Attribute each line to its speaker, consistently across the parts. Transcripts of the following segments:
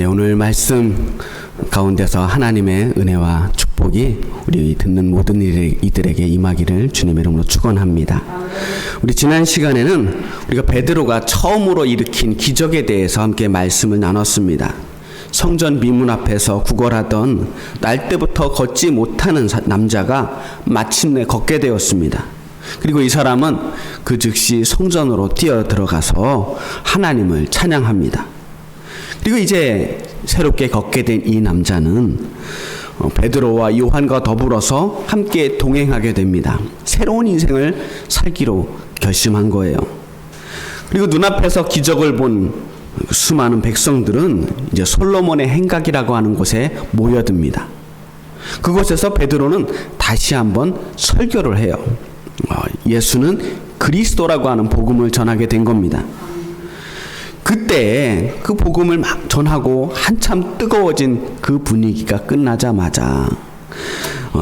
Speaker 1: 오늘 말씀 가운데서 하나님의 은혜와 축복이 우리 듣는 모든 이들에게 임하기를 주님의 이름으로 축원합니다. 우리 지난 시간에는 우리가 베드로가 처음으로 일으킨 기적에 대해서 함께 말씀을 나눴습니다. 성전 미문 앞에서 구걸하던 날 때부터 걷지 못하는 남자가 마침내 걷게 되었습니다. 그리고 이 사람은 그 즉시 성전으로 뛰어 들어가서 하나님을 찬양합니다. 그리고 이제 새롭게 걷게 된 이 남자는 베드로와 요한과 더불어서 함께 동행하게 됩니다. 새로운 인생을 살기로 결심한 거예요. 그리고 눈앞에서 기적을 본 수많은 백성들은 이제 솔로몬의 행각이라고 하는 곳에 모여듭니다. 그곳에서 베드로는 다시 한번 설교를 해요. 예수는 그리스도라고 하는 복음을 전하게 된 겁니다. 그때 그 복음을 막 전하고 한참 뜨거워진 그 분위기가 끝나자마자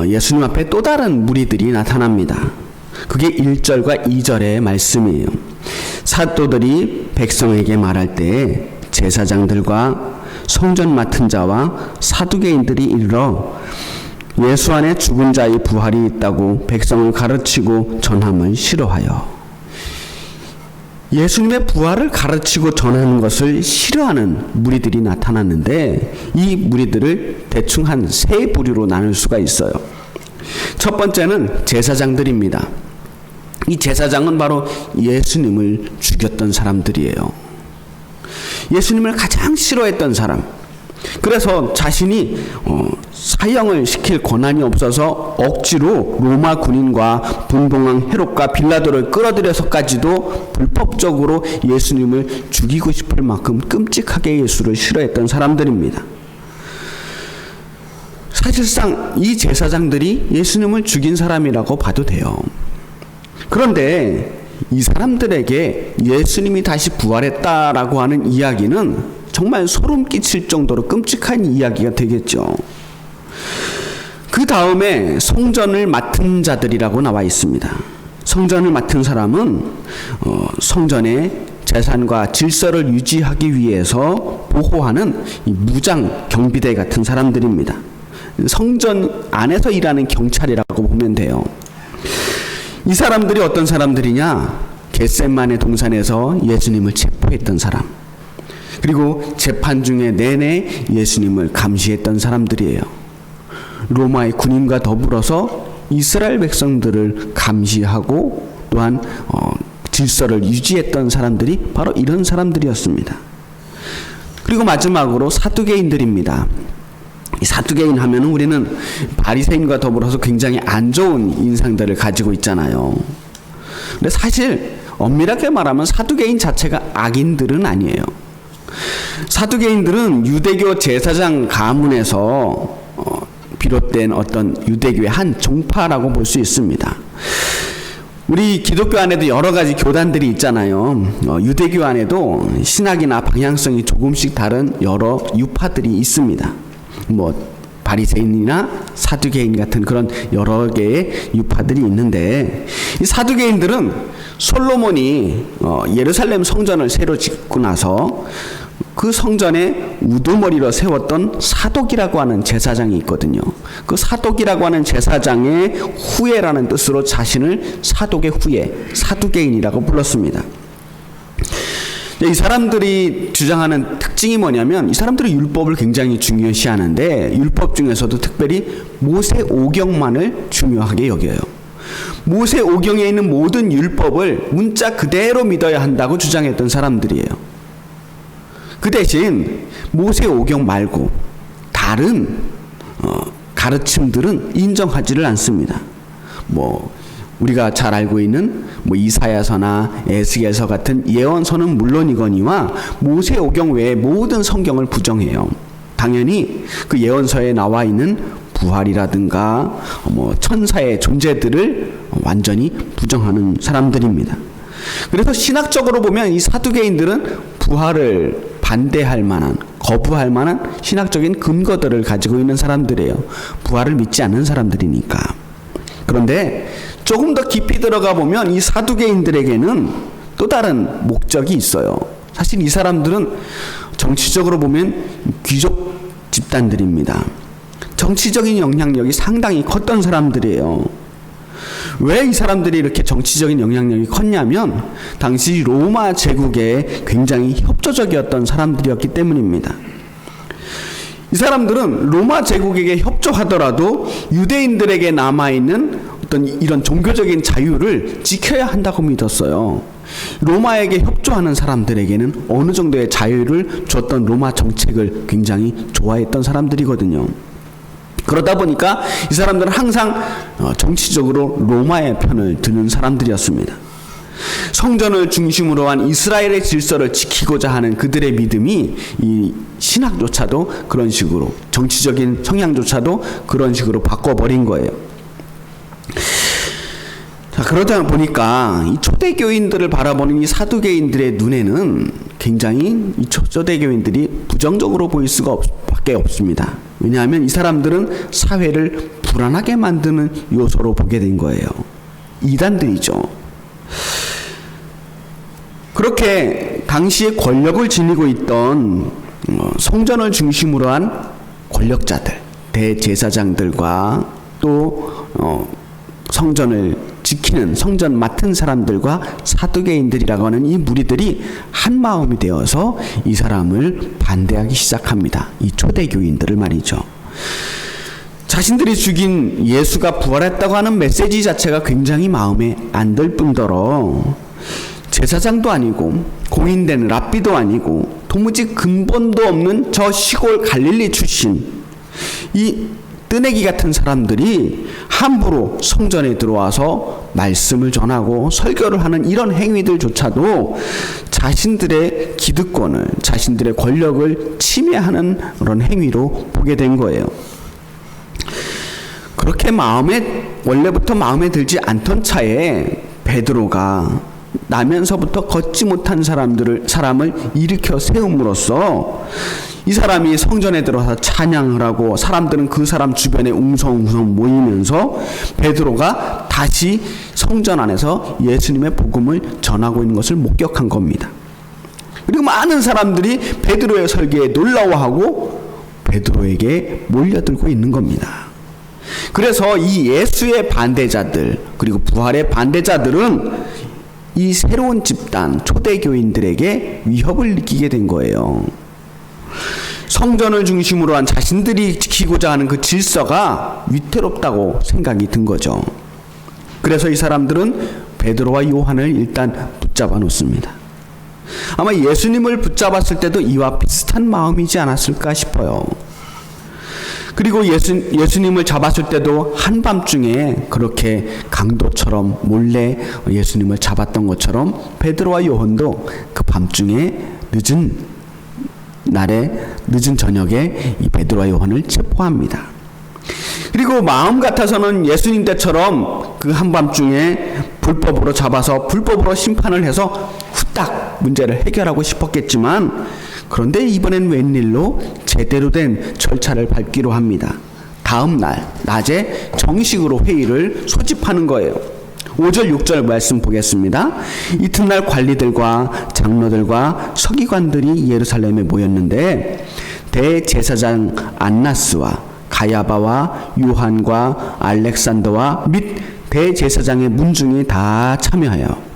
Speaker 1: 예수님 앞에 또 다른 무리들이 나타납니다. 그게 1절과 2절의 말씀이에요. 사도들이 백성에게 말할 때 제사장들과 성전 맡은 자와 사두개인들이 이르러 예수 안에 죽은 자의 부활이 있다고 백성을 가르치고 전함을 싫어하여. 예수님의 부활을 가르치고 전하는 것을 싫어하는 무리들이 나타났는데 이 무리들을 대충 한 세 부류로 나눌 수가 있어요. 첫 번째는 제사장들입니다. 이 제사장은 바로 예수님을 죽였던 사람들이에요. 예수님을 가장 싫어했던 사람. 그래서 자신이 사형을 시킬 권한이 없어서 억지로 로마 군인과 분봉왕 헤롯과 빌라도를 끌어들여서까지도 불법적으로 예수님을 죽이고 싶을 만큼 끔찍하게 예수를 싫어했던 사람들입니다. 사실상 이 제사장들이 예수님을 죽인 사람이라고 봐도 돼요. 그런데 이 사람들에게 예수님이 다시 부활했다라고 하는 이야기는 정말 소름 끼칠 정도로 끔찍한 이야기가 되겠죠. 그 다음에 성전을 맡은 자들이라고 나와 있습니다. 성전을 맡은 사람은 성전의 재산과 질서를 유지하기 위해서 보호하는 이 무장 경비대 같은 사람들입니다. 성전 안에서 일하는 경찰이라고 보면 돼요. 이 사람들이 어떤 사람들이냐? 겟세마네 동산에서 예수님을 체포했던 사람, 그리고 재판 중에 내내 예수님을 감시했던 사람들이에요. 로마의 군인과 더불어서 이스라엘 백성들을 감시하고 또한 질서를 유지했던 사람들이 바로 이런 사람들이었습니다. 그리고 마지막으로 사두개인들입니다. 이 사두개인 하면은 우리는 바리새인과 더불어서 굉장히 안 좋은 인상들을 가지고 있잖아요. 근데 사실 엄밀하게 말하면 사두개인 자체가 악인들은 아니에요. 사두개인들은 유대교 제사장 가문에서 비롯된 어떤 유대교의 한 종파라고 볼 수 있습니다. 우리 기독교 안에도 여러 가지 교단들이 있잖아요. 유대교 안에도 신학이나 방향성이 조금씩 다른 여러 유파들이 있습니다. 바리새인이나 사두개인 같은 그런 여러 개의 유파들이 있는데, 이 사두개인들은 솔로몬이 예루살렘 성전을 새로 짓고 나서 그 성전에 우두머리로 세웠던 사독이라고 하는 제사장이 있거든요. 그 사독이라고 하는 제사장의 후예라는 뜻으로 자신을 사독의 후예, 사두개인이라고 불렀습니다. 이 사람들이 주장하는 특징이 뭐냐면, 이 사람들은 율법을 굉장히 중요시하는데 율법 중에서도 특별히 모세오경만을 중요하게 여겨요. 모세오경에 있는 모든 율법을 문자 그대로 믿어야 한다고 주장했던 사람들이에요. 그 대신 모세오경 말고 다른 가르침들은 인정하지를 않습니다. 우리가 잘 알고 있는 이사야서나 에스겔서 같은 예언서는 물론이거니와 모세오경 외의 모든 성경을 부정해요. 당연히 그 예언서에 나와 있는 부활이라든가 천사의 존재들을 완전히 부정하는 사람들입니다. 그래서 신학적으로 보면 이 사두개인들은 부활을 반대할 만한, 거부할 만한 신학적인 근거들을 가지고 있는 사람들이에요. 부활을 믿지 않는 사람들이니까. 그런데 조금 더 깊이 들어가 보면 이 사두개인들에게는 또 다른 목적이 있어요. 사실 이 사람들은 정치적으로 보면 귀족 집단들입니다. 정치적인 영향력이 상당히 컸던 사람들이에요. 왜 이 사람들이 이렇게 정치적인 영향력이 컸냐면 당시 로마 제국에 굉장히 협조적이었던 사람들이었기 때문입니다. 이 사람들은 로마 제국에게 협조하더라도 유대인들에게 남아있는 어떤 이런 종교적인 자유를 지켜야 한다고 믿었어요. 로마에게 협조하는 사람들에게는 어느 정도의 자유를 줬던 로마 정책을 굉장히 좋아했던 사람들이거든요. 그러다 보니까 이 사람들은 항상 정치적으로 로마의 편을 드는 사람들이었습니다. 성전을 중심으로 한 이스라엘의 질서를 지키고자 하는 그들의 믿음이 이 신학조차도 그런 식으로, 정치적인 성향조차도 그런 식으로 바꿔버린 거예요. 자, 그러다 보니까 이 초대교인들을 바라보는 이 사두개인들의 눈에는 굉장히 이 초대교인들이 부정적으로 보일 수가 밖에 없습니다. 왜냐하면 이 사람들은 사회를 불안하게 만드는 요소로 보게 된 거예요. 이단들이죠. 그렇게 당시에 권력을 지니고 있던 성전을 중심으로 한 권력자들, 대제사장들과 또 성전을 지키는, 성전 맡은 사람들과 사두개인들이라고 하는 이 무리들이 한 마음이 되어서 이 사람을 반대하기 시작합니다. 이 초대교인들을 말이죠. 자신들이 죽인 예수가 부활했다고 하는 메시지 자체가 굉장히 마음에 안 들 뿐더러 제사장도 아니고 공인된 랍비도 아니고 도무지 근본도 없는 저 시골 갈릴리 출신 이 뜨내기 같은 사람들이 함부로 성전에 들어와서 말씀을 전하고 설교를 하는 이런 행위들조차도 자신들의 기득권을, 자신들의 권력을 침해하는 그런 행위로 보게 된 거예요. 그렇게 원래부터 마음에 들지 않던 차에 베드로가 나면서부터 걷지 못한 사람을 일으켜 세움으로써 이 사람이 성전에 들어서 찬양을 하고 사람들은 그 사람 주변에 웅성웅성 모이면서 베드로가 다시 성전 안에서 예수님의 복음을 전하고 있는 것을 목격한 겁니다. 그리고 많은 사람들이 베드로의 설교에 놀라워하고 베드로에게 몰려들고 있는 겁니다. 그래서 이 예수의 반대자들 그리고 부활의 반대자들은 이 새로운 집단 초대교인들에게 위협을 느끼게 된 거예요. 성전을 중심으로 한 자신들이 지키고자 하는 그 질서가 위태롭다고 생각이 든 거죠. 그래서 이 사람들은 베드로와 요한을 일단 붙잡아 놓습니다. 아마 예수님을 붙잡았을 때도 이와 비슷한 마음이지 않았을까 싶어요. 그리고 예수님을 잡았을 때도 한밤중에 그렇게 강도처럼 몰래 예수님을 잡았던 것처럼 베드로와 요한도 그 밤중에 늦은 저녁에 이 베드로와 요한을 체포합니다. 그리고 마음 같아서는 예수님 때처럼 그 한밤중에 불법으로 잡아서 불법으로 심판을 해서 후딱 문제를 해결하고 싶었겠지만 그런데 이번엔 웬일로 제대로 된 절차를 밟기로 합니다. 다음 날 낮에 정식으로 회의를 소집하는 거예요. 5절 6절 말씀 보겠습니다. 이튿날 관리들과 장로들과 서기관들이 예루살렘에 모였는데 대제사장 안나스와 가야바와 요한과 알렉산더와 및 대제사장의 문중이 다 참여하여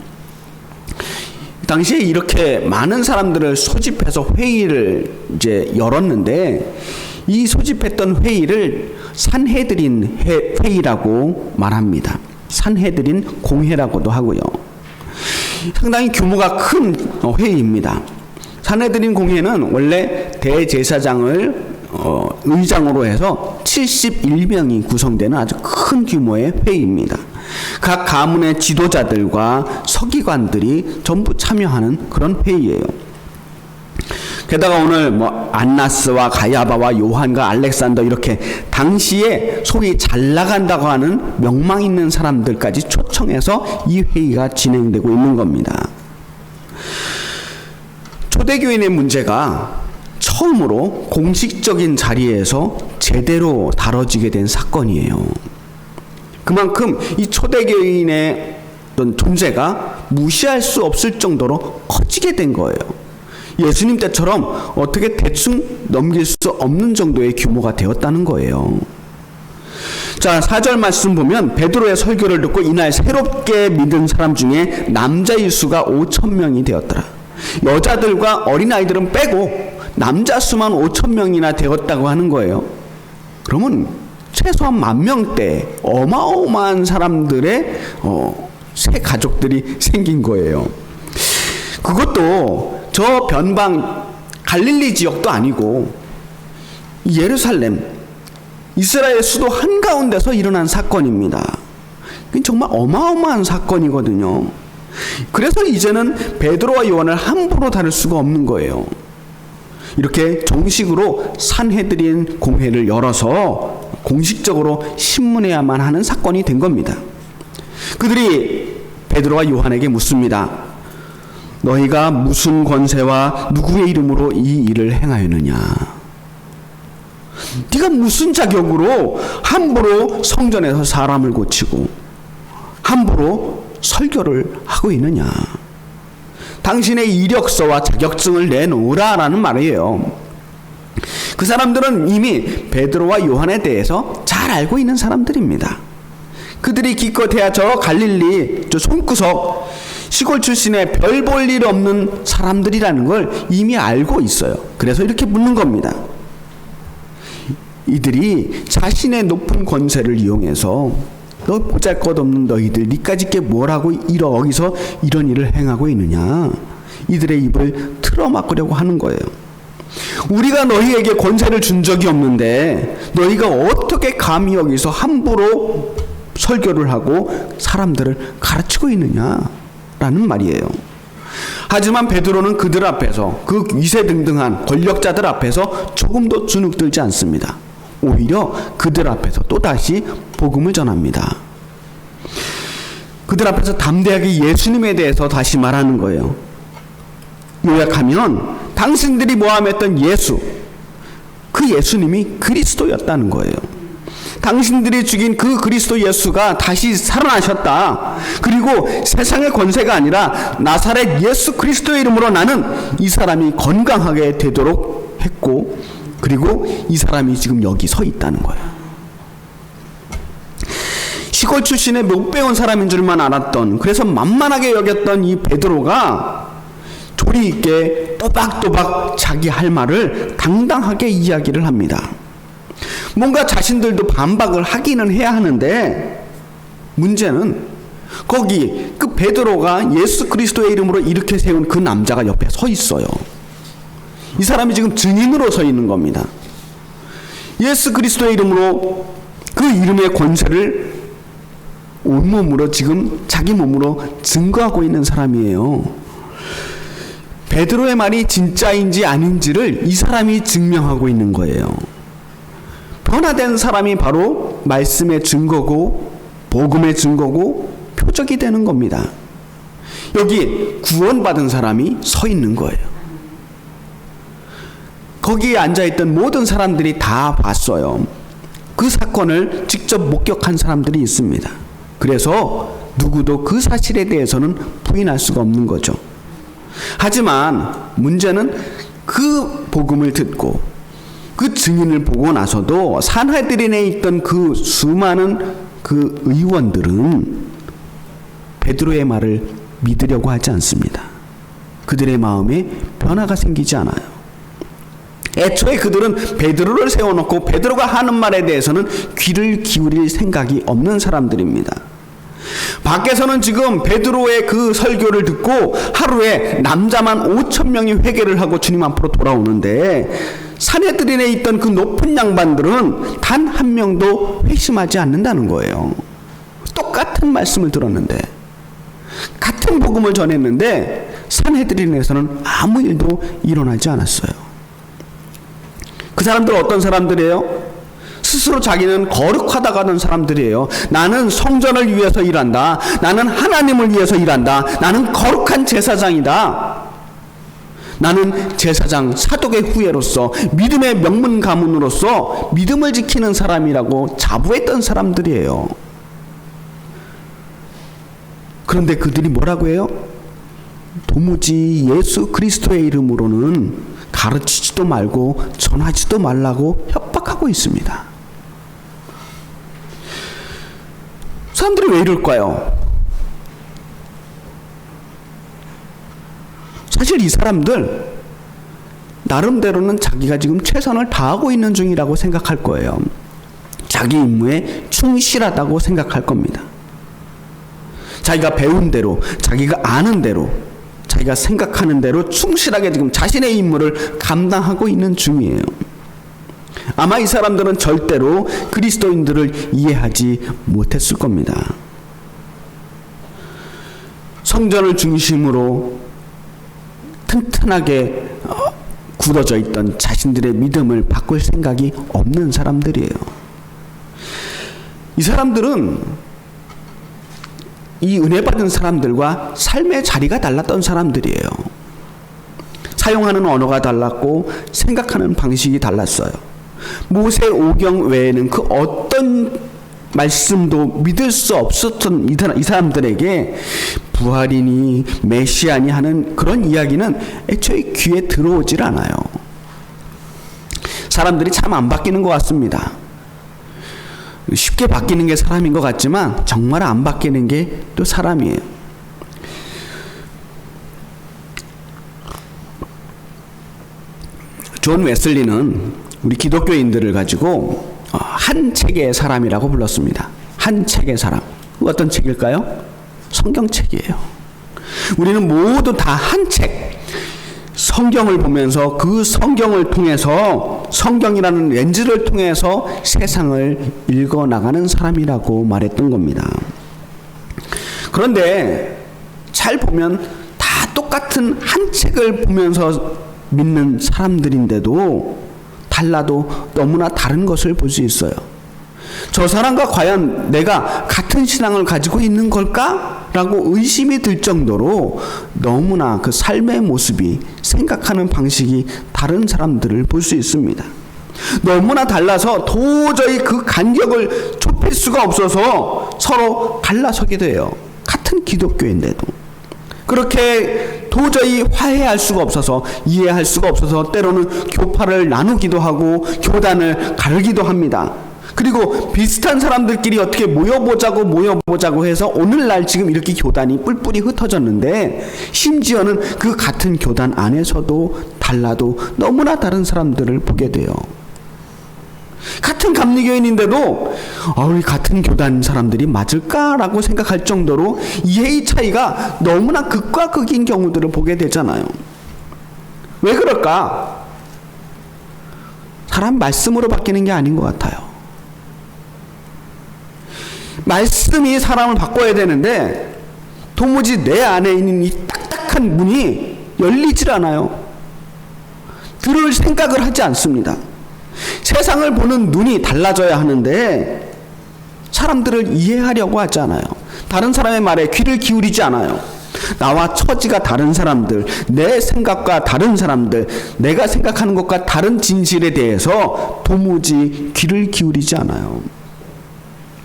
Speaker 1: 당시에 이렇게 많은 사람들을 소집해서 회의를 이제 열었는데 이 소집했던 회의를 산헤드린 회의라고 말합니다. 산헤드린 공회라고도 하고요. 상당히 규모가 큰 회의입니다. 산헤드린 공회는 원래 대제사장을 의장으로 해서 71명이 구성되는 아주 큰 규모의 회의입니다. 각 가문의 지도자들과 서기관들이 전부 참여하는 그런 회의예요. 게다가 오늘 안나스와 가야바와 요한과 알렉산더 이렇게 당시에 소위 잘 나간다고 하는 명망 있는 사람들까지 초청해서 이 회의가 진행되고 있는 겁니다. 초대교인의 문제가 처음으로 공식적인 자리에서 제대로 다뤄지게 된 사건이에요. 그만큼 이 초대교인의 어떤 존재가 무시할 수 없을 정도로 커지게 된 거예요. 예수님 때처럼 어떻게 대충 넘길 수 없는 정도의 규모가 되었다는 거예요. 자, 4절 말씀 보면 베드로의 설교를 듣고 이날 새롭게 믿은 사람 중에 남자의 수가 5,000명이 되었더라. 여자들과 어린아이들은 빼고 남자 수만 5,000명이나 되었다고 하는 거예요. 그러면 최소한 10,000명대 어마어마한 사람들의 새 가족들이 생긴 거예요. 그것도 저 변방 갈릴리 지역도 아니고 예루살렘, 이스라엘 수도 한가운데서 일어난 사건입니다. 정말 어마어마한 사건이거든요. 그래서 이제는 베드로와 요한을 함부로 다룰 수가 없는 거예요. 이렇게 정식으로 산헤드린 공회를 열어서 공식적으로 신문해야만 하는 사건이 된 겁니다. 그들이 베드로와 요한에게 묻습니다. 너희가 무슨 권세와 누구의 이름으로 이 일을 행하였느냐? 네가 무슨 자격으로 함부로 성전에서 사람을 고치고 함부로 설교를 하고 있느냐? 당신의 이력서와 자격증을 내놓으라라는 말이에요. 그 사람들은 이미 베드로와 요한에 대해서 잘 알고 있는 사람들입니다. 그들이 기껏해야 저 갈릴리 저 손구석 시골 출신의 별 볼 일 없는 사람들이라는 걸 이미 알고 있어요. 그래서 이렇게 묻는 겁니다. 이들이 자신의 높은 권세를 이용해서 너 보잘것없는 너희들 니까짓게 뭐라고 여기서 이런 일을 행하고 있느냐? 이들의 입을 틀어막으려고 하는 거예요. 우리가 너희에게 권세를 준 적이 없는데 너희가 어떻게 감히 여기서 함부로 설교를 하고 사람들을 가르치고 있느냐라는 말이에요. 하지만 베드로는 그들 앞에서 그 위세등등한 권력자들 앞에서 조금도 주눅들지 않습니다. 오히려 그들 앞에서 또다시 복음을 전합니다. 그들 앞에서 담대하게 예수님에 대해서 다시 말하는 거예요. 요약하면 당신들이 모함했던 예수, 그 예수님이 그리스도였다는 거예요. 당신들이 죽인 그 그리스도 예수가 다시 살아나셨다. 그리고 세상의 권세가 아니라 나사렛 예수 그리스도의 이름으로 나는 이 사람이 건강하게 되도록 했고, 그리고 이 사람이 지금 여기 서 있다는 거예요. 시골 출신의 못 배운 사람인 줄만 알았던, 그래서 만만하게 여겼던 이 베드로가 조리 있게 또박또박 자기 할 말을 당당하게 이야기를 합니다. 뭔가 자신들도 반박을 하기는 해야 하는데 문제는 거기 그 베드로가 예수 그리스도의 이름으로 이렇게 세운 그 남자가 옆에 서 있어요. 이 사람이 지금 증인으로 서 있는 겁니다. 예수 그리스도의 이름으로 그 이름의 권세를 온몸으로 지금 자기 몸으로 증거하고 있는 사람이에요. 베드로의 말이 진짜인지 아닌지를 이 사람이 증명하고 있는 거예요. 변화된 사람이 바로 말씀의 증거고 복음의 증거고 표적이 되는 겁니다. 여기 구원받은 사람이 서 있는 거예요. 거기에 앉아있던 모든 사람들이 다 봤어요. 그 사건을 직접 목격한 사람들이 있습니다. 그래서 누구도 그 사실에 대해서는 부인할 수가 없는 거죠. 하지만 문제는 그 복음을 듣고 그 증인을 보고 나서도 산헤드린에 있던 그 수많은 그 의원들은 베드로의 말을 믿으려고 하지 않습니다. 그들의 마음에 변화가 생기지 않아요. 애초에 그들은 베드로를 세워놓고 베드로가 하는 말에 대해서는 귀를 기울일 생각이 없는 사람들입니다. 밖에서는 지금 베드로의 그 설교를 듣고 하루에 남자만 5,000명이 회개를 하고 주님 앞으로 돌아오는데 산헤드린에 있던 그 높은 양반들은 단 한 명도 회심하지 않는다는 거예요. 똑같은 말씀을 들었는데, 같은 복음을 전했는데 산헤드린에서는 아무 일도 일어나지 않았어요. 그 사람들은 어떤 사람들이에요? 스스로 자기는 거룩하다고 하는 사람들이에요. 나는 성전을 위해서 일한다. 나는 하나님을 위해서 일한다. 나는 거룩한 제사장이다. 나는 제사장 사독의 후예로서 믿음의 명문 가문으로서 믿음을 지키는 사람이라고 자부했던 사람들이에요. 그런데 그들이 뭐라고 해요? 도무지 예수 그리스도의 이름으로는 가르치지도 말고 전하지도 말라고 협박하고 있습니다. 사람들이 왜 이럴까요? 사실 이 사람들 나름대로는 자기가 지금 최선을 다하고 있는 중이라고 생각할 거예요. 자기 임무에 충실하다고 생각할 겁니다. 자기가 배운 대로, 자기가 아는 대로, 자기가 생각하는 대로 충실하게 지금 자신의 임무를 감당하고 있는 중이에요. 아마 이 사람들은 절대로 그리스도인들을 이해하지 못했을 겁니다. 성전을 중심으로 튼튼하게 굳어져 있던 자신들의 믿음을 바꿀 생각이 없는 사람들이에요. 이 사람들은 이 은혜 받은 사람들과 삶의 자리가 달랐던 사람들이에요. 사용하는 언어가 달랐고 생각하는 방식이 달랐어요. 모세 오경 외에는 그 어떤 말씀도 믿을 수 없었던 이 사람들에게 부활이니 메시아니 하는 그런 이야기는 애초에 귀에 들어오질 않아요. 사람들이 참 안 바뀌는 것 같습니다. 쉽게 바뀌는 게 사람인 것 같지만 정말 안 바뀌는 게 또 사람이에요. 존 웨슬리는 우리 기독교인들을 가지고 한 책의 사람이라고 불렀습니다. 한 책의 사람. 어떤 책일까요? 성경책이에요. 우리는 모두 다 한 책, 성경을 보면서 그 성경을 통해서, 성경이라는 렌즈를 통해서 세상을 읽어나가는 사람이라고 말했던 겁니다. 그런데 잘 보면 다 똑같은 한 책을 보면서 믿는 사람들인데도 달라도 너무나 다른 것을 볼 수 있어요. 저 사람과 과연 내가 같은 신앙을 가지고 있는 걸까? 라고 의심이 들 정도로 너무나 그 삶의 모습이, 생각하는 방식이 다른 사람들을 볼 수 있습니다. 너무나 달라서 도저히 그 간격을 좁힐 수가 없어서 서로 갈라서게 돼요. 같은 기독교인데도. 그렇게 도저히 화해할 수가 없어서, 이해할 수가 없어서 때로는 교파를 나누기도 하고 교단을 갈기도 합니다. 그리고 비슷한 사람들끼리 어떻게 모여보자고 해서 오늘날 지금 이렇게 교단이 뿔뿔이 흩어졌는데, 심지어는 그 같은 교단 안에서도 달라도 너무나 다른 사람들을 보게 돼요. 같은 감리교인인데도 우리 같은 교단 사람들이 맞을까라고 생각할 정도로 이해의 차이가 너무나 극과 극인 경우들을 보게 되잖아요. 왜 그럴까? 사람 말씀으로 바뀌는 게 아닌 것 같아요. 말씀이 사람을 바꿔야 되는데 도무지 내 안에 있는 이 딱딱한 문이 열리질 않아요. 들을 생각을 하지 않습니다. 세상을 보는 눈이 달라져야 하는데 사람들을 이해하려고 하지 않아요. 다른 사람의 말에 귀를 기울이지 않아요. 나와 처지가 다른 사람들, 내 생각과 다른 사람들, 내가 생각하는 것과 다른 진실에 대해서 도무지 귀를 기울이지 않아요.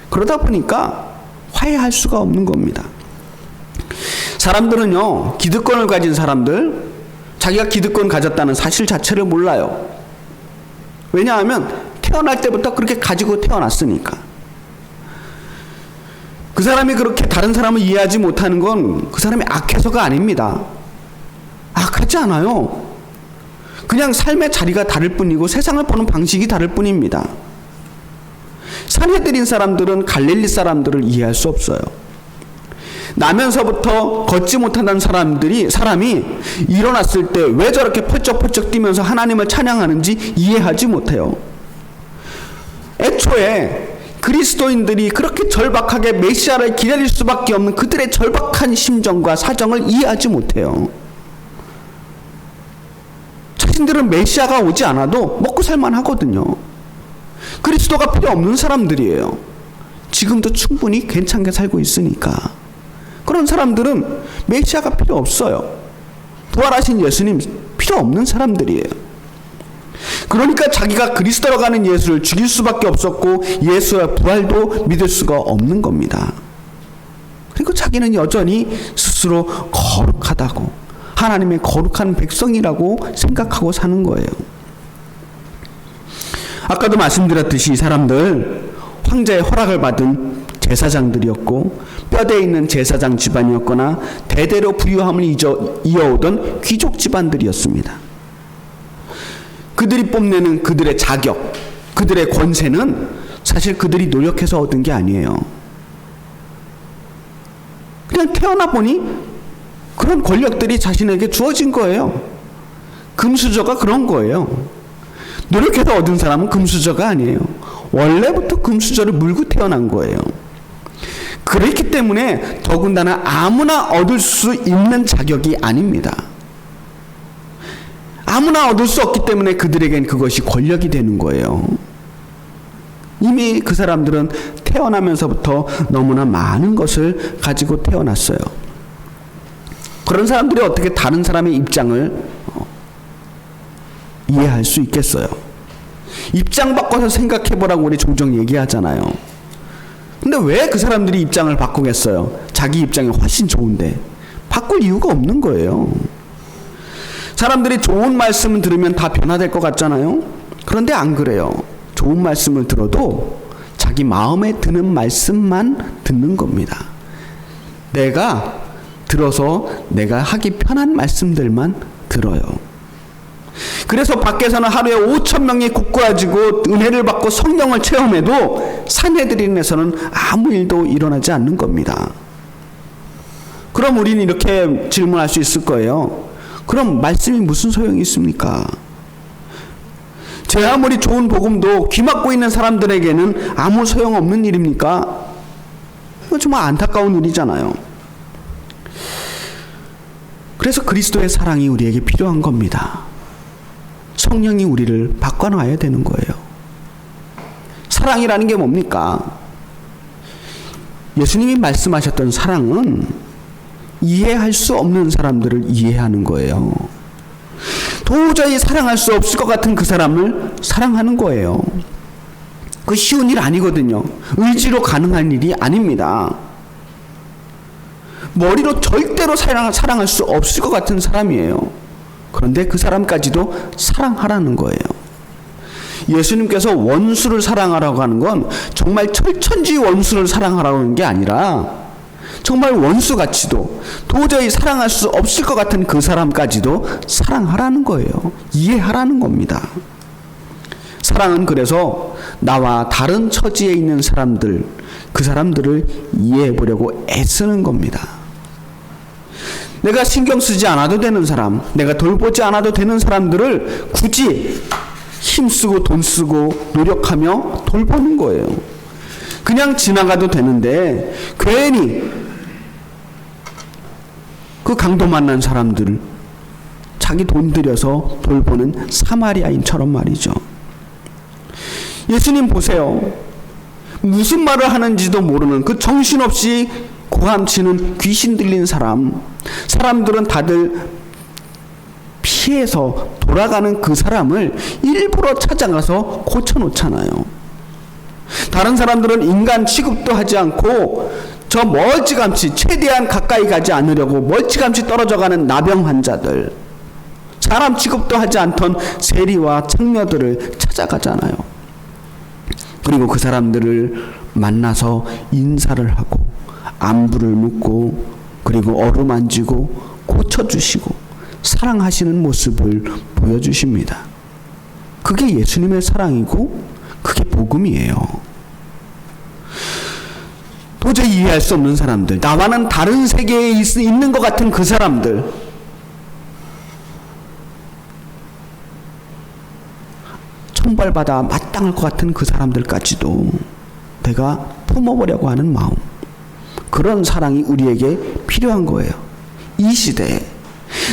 Speaker 1: 그러다 보니까 화해할 수가 없는 겁니다. 사람들은요, 기득권을 가진 사람들, 자기가 기득권 가졌다는 사실 자체를 몰라요. 왜냐하면 태어날 때부터 그렇게 가지고 태어났으니까. 그 사람이 그렇게 다른 사람을 이해하지 못하는 건 그 사람이 악해서가 아닙니다. 악하지 않아요. 그냥 삶의 자리가 다를 뿐이고 세상을 보는 방식이 다를 뿐입니다. 산헤드린 사람들은 갈릴리 사람들을 이해할 수 없어요. 나면서부터 걷지 못한다는 사람이 일어났을 때 왜 저렇게 펄쩍펄쩍 뛰면서 하나님을 찬양하는지 이해하지 못해요. 애초에 그리스도인들이 그렇게 절박하게 메시아를 기다릴 수밖에 없는 그들의 절박한 심정과 사정을 이해하지 못해요. 자신들은 메시아가 오지 않아도 먹고 살만 하거든요. 그리스도가 필요 없는 사람들이에요. 지금도 충분히 괜찮게 살고 있으니까. 그런 사람들은 메시아가 필요 없어요. 부활하신 예수님 필요 없는 사람들이에요. 그러니까 자기가 그리스도로 가는 예수를 죽일 수밖에 없었고 예수의 부활도 믿을 수가 없는 겁니다. 그리고 자기는 여전히 스스로 거룩하다고, 하나님의 거룩한 백성이라고 생각하고 사는 거예요. 아까도 말씀드렸듯이 이 사람들 황제의 허락을 받은 제사장들이었고 뼈대에 있는 제사장 집안이었거나 대대로 부유함을 이어오던 귀족 집안들이었습니다. 그들이 뽐내는 그들의 자격, 그들의 권세는 사실 그들이 노력해서 얻은 게 아니에요. 그냥 태어나 보니 그런 권력들이 자신에게 주어진 거예요. 금수저가 그런 거예요. 노력해서 얻은 사람은 금수저가 아니에요. 원래부터 금수저를 물고 태어난 거예요. 그렇기 때문에 더군다나 아무나 얻을 수 있는 자격이 아닙니다. 아무나 얻을 수 없기 때문에 그들에겐 그것이 권력이 되는 거예요. 이미 그 사람들은 태어나면서부터 너무나 많은 것을 가지고 태어났어요. 그런 사람들이 어떻게 다른 사람의 입장을 이해할 수 있겠어요? 입장 바꿔서 생각해보라고 우리 종종 얘기하잖아요. 근데 왜 그 사람들이 입장을 바꾸겠어요? 자기 입장이 훨씬 좋은데. 바꿀 이유가 없는 거예요. 사람들이 좋은 말씀을 들으면 다 변화될 것 같잖아요. 그런데 안 그래요. 좋은 말씀을 들어도 자기 마음에 드는 말씀만 듣는 겁니다. 내가 들어서 내가 하기 편한 말씀들만 들어요. 그래서 밖에서는 하루에 5,000명이 굳건해지고 은혜를 받고 성령을 체험해도 산헤드린에서는 아무 일도 일어나지 않는 겁니다. 그럼 우리는 이렇게 질문할 수 있을 거예요. 그럼 말씀이 무슨 소용이 있습니까? 제 아무리 좋은 복음도 귀 막고 있는 사람들에게는 아무 소용없는 일입니까? 이거 정말 안타까운 일이잖아요. 그래서 그리스도의 사랑이 우리에게 필요한 겁니다. 성령이 우리를 바꿔놔야 되는 거예요. 사랑이라는 게 뭡니까? 예수님이 말씀하셨던 사랑은 이해할 수 없는 사람들을 이해하는 거예요. 도저히 사랑할 수 없을 것 같은 그 사람을 사랑하는 거예요. 그 쉬운 일 아니거든요. 의지로 가능한 일이 아닙니다. 머리로 절대로 사랑할 수 없을 것 같은 사람이에요. 그런데 그 사람까지도 사랑하라는 거예요. 예수님께서 원수를 사랑하라고 하는 건 정말 철천지 원수를 사랑하라고 하는 게 아니라 정말 원수같이도 도저히 사랑할 수 없을 것 같은 그 사람까지도 사랑하라는 거예요. 이해하라는 겁니다. 사랑은 그래서 나와 다른 처지에 있는 사람들, 그 사람들을 이해해 보려고 애쓰는 겁니다. 내가 신경 쓰지 않아도 되는 사람, 내가 돌보지 않아도 되는 사람들을 굳이 힘쓰고 돈 쓰고 노력하며 돌보는 거예요. 그냥 지나가도 되는데 괜히 그 강도 만난 사람들 자기 돈 들여서 돌보는 사마리아인처럼 말이죠. 예수님 보세요. 무슨 말을 하는지도 모르는 그 정신없이 고함치는 귀신 들린 사람들은 다들 피해서 돌아가는 그 사람을 일부러 찾아가서 고쳐놓잖아요. 다른 사람들은 인간 취급도 하지 않고 저 멀찌감치 최대한 가까이 가지 않으려고 멀찌감치 떨어져가는 나병 환자들, 사람 취급도 하지 않던 세리와 창녀들을 찾아가잖아요. 그리고 그 사람들을 만나서 인사를 하고 안부를 묻고 그리고 어루만지고 고쳐주시고 사랑하시는 모습을 보여주십니다. 그게 예수님의 사랑이고 그게 복음이에요. 도저히 이해할 수 없는 사람들, 나와는 다른 세계에 있는 것 같은 그 사람들, 천벌받아 마땅할 것 같은 그 사람들까지도 내가 품어보려고 하는 마음, 그런 사랑이 우리에게 필요한 거예요. 이 시대에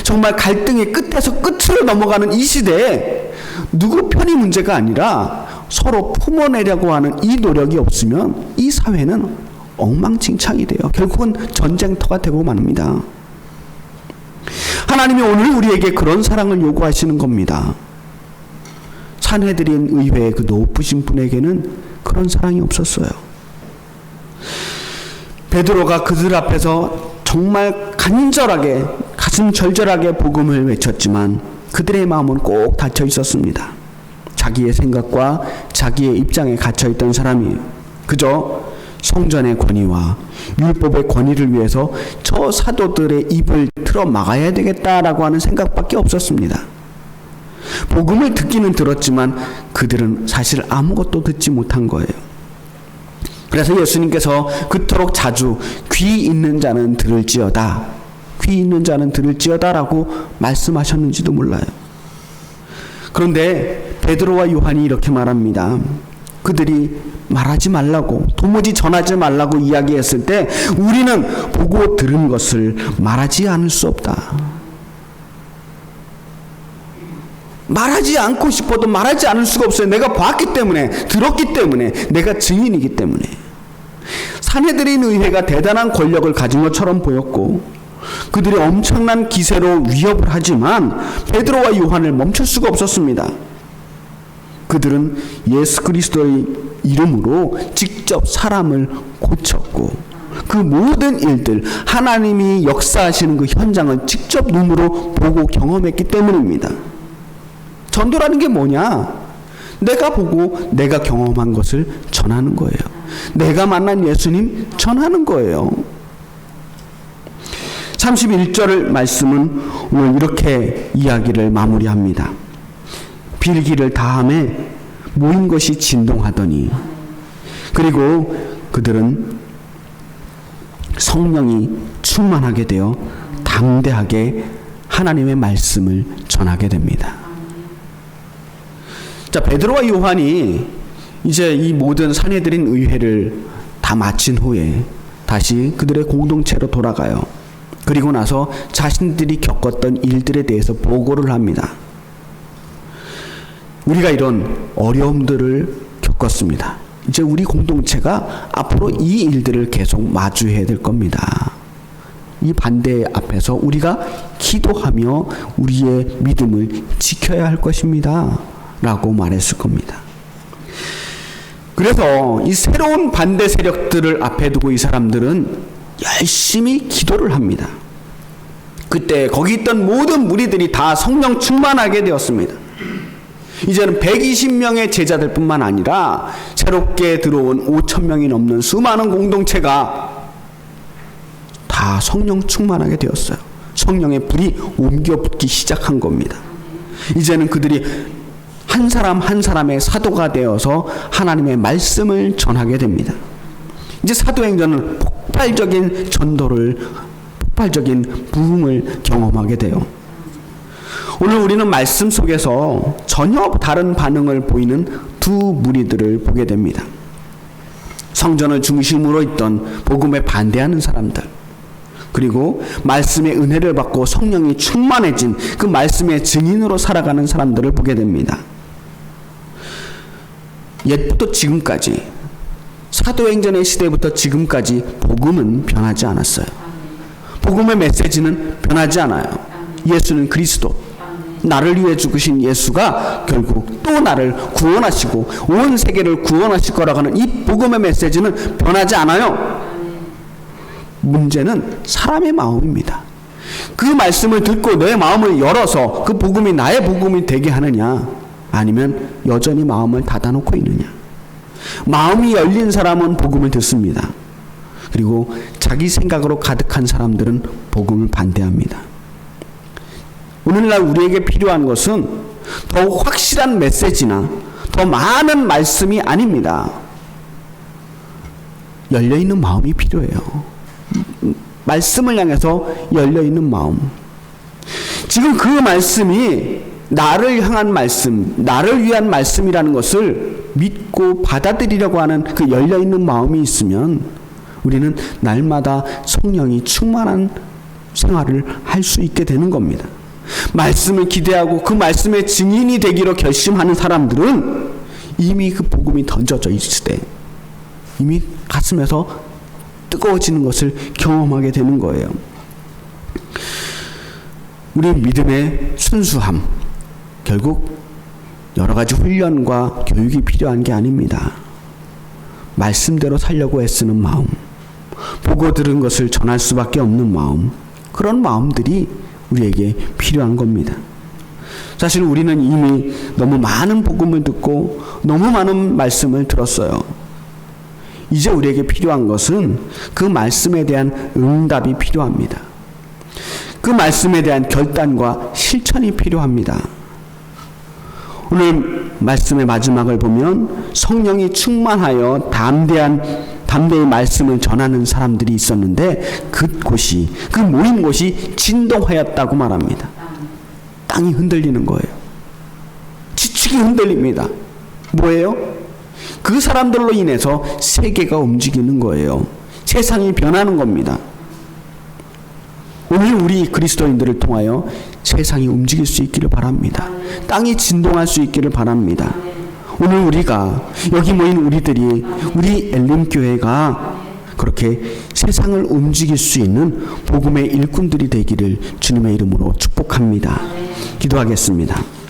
Speaker 1: 정말 갈등의 끝에서 끝으로 넘어가는 이 시대에 누구 편이 문제가 아니라 서로 품어내려고 하는 이 노력이 없으면 이 사회는 엉망진창이 돼요. 결국은 전쟁터가 되고 맙니다. 하나님이 오늘 우리에게 그런 사랑을 요구하시는 겁니다. 산헤드린 의회의 그 높으신 분에게는 그런 사랑이 없었어요. 베드로가 그들 앞에서 정말 간절하게 가슴 절절하게 복음을 외쳤지만 그들의 마음은 꼭 닫혀 있었습니다. 자기의 생각과 자기의 입장에 갇혀 있던 사람이 그저 성전의 권위와 율법의 권위를 위해서 저 사도들의 입을 틀어 막아야 되겠다라고 하는 생각밖에 없었습니다. 복음을 듣기는 들었지만 그들은 사실 아무것도 듣지 못한 거예요. 그래서 예수님께서 그토록 자주 귀 있는 자는 들을지어다, 귀 있는 자는 들을지어다라고 말씀하셨는지도 몰라요. 그런데 베드로와 요한이 이렇게 말합니다. 그들이 말하지 말라고, 도무지 전하지 말라고 이야기했을 때 우리는 보고 들은 것을 말하지 않을 수 없다. 말하지 않고 싶어도 말하지 않을 수가 없어요. 내가 봤기 때문에, 들었기 때문에, 내가 증인이기 때문에. 산헤드린 의회가 대단한 권력을 가진 것처럼 보였고 그들이 엄청난 기세로 위협을 하지만 베드로와 요한을 멈출 수가 없었습니다. 그들은 예수 그리스도의 이름으로 직접 사람을 고쳤고 그 모든 일들, 하나님이 역사하시는 그 현장을 직접 눈으로 보고 경험했기 때문입니다. 전도라는 게 뭐냐? 내가 보고 내가 경험한 것을 전하는 거예요. 내가 만난 예수님 전하는 거예요. 31절 말씀은 오늘 이렇게 이야기를 마무리합니다. 빌기를 다함에 모인 것이 진동하더니 그리고 그들은 성령이 충만하게 되어 담대하게 하나님의 말씀을 전하게 됩니다. 자, 베드로와 요한이 이제 이 모든 산헤드린 의회를 다 마친 후에 다시 그들의 공동체로 돌아가요. 그리고 나서 자신들이 겪었던 일들에 대해서 보고를 합니다. 우리가 이런 어려움들을 겪었습니다. 이제 우리 공동체가 앞으로 이 일들을 계속 마주해야 될 겁니다. 이 반대 앞에서 우리가 기도하며 우리의 믿음을 지켜야 할 것입니다. 라고 말했을 겁니다. 그래서 이 새로운 반대 세력들을 앞에 두고 이 사람들은 열심히 기도를 합니다. 그때 거기 있던 모든 무리들이 다 성령 충만하게 되었습니다. 이제는 120명의 제자들 뿐만 아니라 새롭게 들어온 5,000명이 넘는 수많은 공동체가 다 성령 충만하게 되었어요. 성령의 불이 옮겨 붙기 시작한 겁니다. 이제는 그들이 한 사람 한 사람의 사도가 되어서 하나님의 말씀을 전하게 됩니다. 이제 사도행전은 폭발적인 전도를, 폭발적인 부흥을 경험하게 돼요. 오늘 우리는 말씀 속에서 전혀 다른 반응을 보이는 두 무리들을 보게 됩니다. 성전을 중심으로 있던 복음에 반대하는 사람들, 그리고 말씀의 은혜를 받고 성령이 충만해진 그 말씀의 증인으로 살아가는 사람들을 보게 됩니다. 옛부터 지금까지, 사도행전의 시대부터 지금까지 복음은 변하지 않았어요. 복음의 메시지는 변하지 않아요. 예수는 그리스도, 나를 위해 죽으신 예수가 결국 또 나를 구원하시고 온 세계를 구원하실 거라고 하는 이 복음의 메시지는 변하지 않아요. 문제는 사람의 마음입니다. 그 말씀을 듣고 내 마음을 열어서 그 복음이 나의 복음이 되게 하느냐, 아니면 여전히 마음을 닫아놓고 있느냐. 마음이 열린 사람은 복음을 듣습니다. 그리고 자기 생각으로 가득한 사람들은 복음을 반대합니다. 오늘날 우리에게 필요한 것은 더욱 확실한 메시지나 더 많은 말씀이 아닙니다. 열려있는 마음이 필요해요. 말씀을 향해서 열려있는 마음. 지금 그 말씀이 나를 향한 말씀, 나를 위한 말씀이라는 것을 믿고 받아들이려고 하는 그 열려있는 마음이 있으면 우리는 날마다 성령이 충만한 생활을 할 수 있게 되는 겁니다. 말씀을 기대하고 그 말씀의 증인이 되기로 결심하는 사람들은 이미 그 복음이 던져져 있을 때 이미 가슴에서 뜨거워지는 것을 경험하게 되는 거예요. 우리 믿음의 순수함, 결국 여러 가지 훈련과 교육이 필요한 게 아닙니다. 말씀대로 살려고 애쓰는 마음, 보고 들은 것을 전할 수밖에 없는 마음, 그런 마음들이 우리에게 필요한 겁니다. 사실 우리는 이미 너무 많은 복음을 듣고 너무 많은 말씀을 들었어요. 이제 우리에게 필요한 것은 그 말씀에 대한 응답이 필요합니다. 그 말씀에 대한 결단과 실천이 필요합니다. 오늘 말씀의 마지막을 보면 성령이 충만하여 담대히 말씀을 전하는 사람들이 있었는데 그 모인 곳이 진동하였다고 말합니다. 땅이 흔들리는 거예요. 지축이 흔들립니다. 뭐예요? 그 사람들로 인해서 세계가 움직이는 거예요. 세상이 변하는 겁니다. 오늘 우리 그리스도인들을 통하여 세상이 움직일 수 있기를 바랍니다. 땅이 진동할 수 있기를 바랍니다. 오늘 우리가 여기 모인 우리 엘림교회가 그렇게 세상을 움직일 수 있는 복음의 일꾼들이 되기를 주님의 이름으로 축복합니다. 기도하겠습니다.